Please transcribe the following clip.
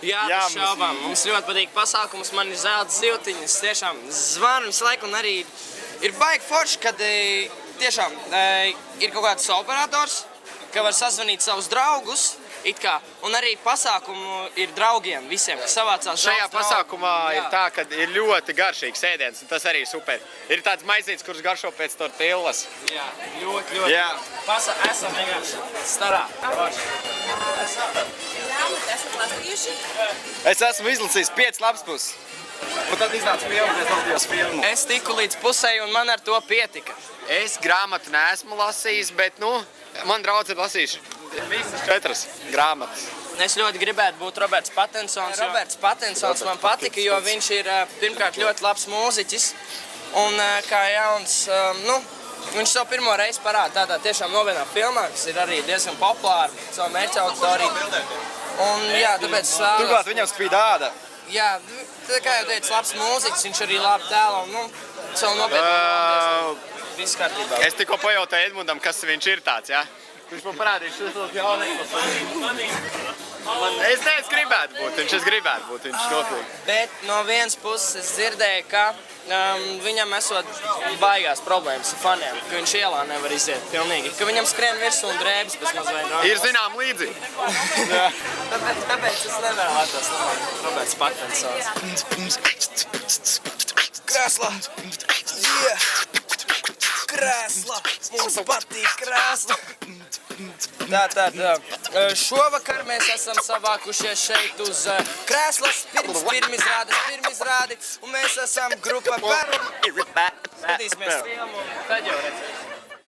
Jā, bez šaubām. Mums ļoti patīk pasākums, man ir zelta zivtiņas, tiešām zvanu visu laiku un arī ir baigi forši, kad tiešām ir kaut kāds operators, ka var sazvanīt savus draugus, it kā, un arī pasākumu ir draugiem visiem, kas savācās. Šajā pasākumā ir tā, ka ir ļoti garšīgs ēdiens, un tas arī super. Ir tāds maizītis, kurš garšo pēc tortillas. Jā, ļoti. Jā. Esam vienkārši starā. Esat lasījuši? Es esmu izlasījis 5 lapspuses. Un tad iznāca filmu. Es tiku līdz pusei, un man ar to pietika. Es grāmatu neesmu lasījis, bet, man draudz ir lasījuši visas 4 grāmatas. Es ļoti gribētu būt Roberts Pattinsons. Roberts Pattinsons man patika, jo viņš ir pirmkārt ļoti labs mūziķis. Un kā jauns, viņš savu pirmo reizi parāda tādā tiešām novienā filmā, kas ir arī diezgan populāra, savu mērķa auditoriju. Un jā, tāpēc es vēlos... Turklāt viņam spīd āda. Jā, kā jau teicu, labs mūziķis, viņš arī labi tēlo, savu nopietnu viss kārtībā. Es tikko pajautāju Edmundam, kas viņš ir tāds, jā? Viņš man parādīja šos jaunības. Es gribētu būt, viņš nopietni. Bet no vienas puses es dzirdēju, ka viņam esot baigās problēmas ar faniem, ka viņš ielā nevar iziet pilnīgi, ka viņam skrien virsū un drēbes pēc mazliet. Ir zinām līdzi. Tāpēc es nevēlētos Roberts Pattinsons. Krēslā! Krēslā! Mums patīk krēslā! Tā. Šovakar mēs esam savākušies šeit uz krēslas pirmizrādi, un mēs esam grupa Peru. Skatīsimies filmu, un tad jau redzēsim.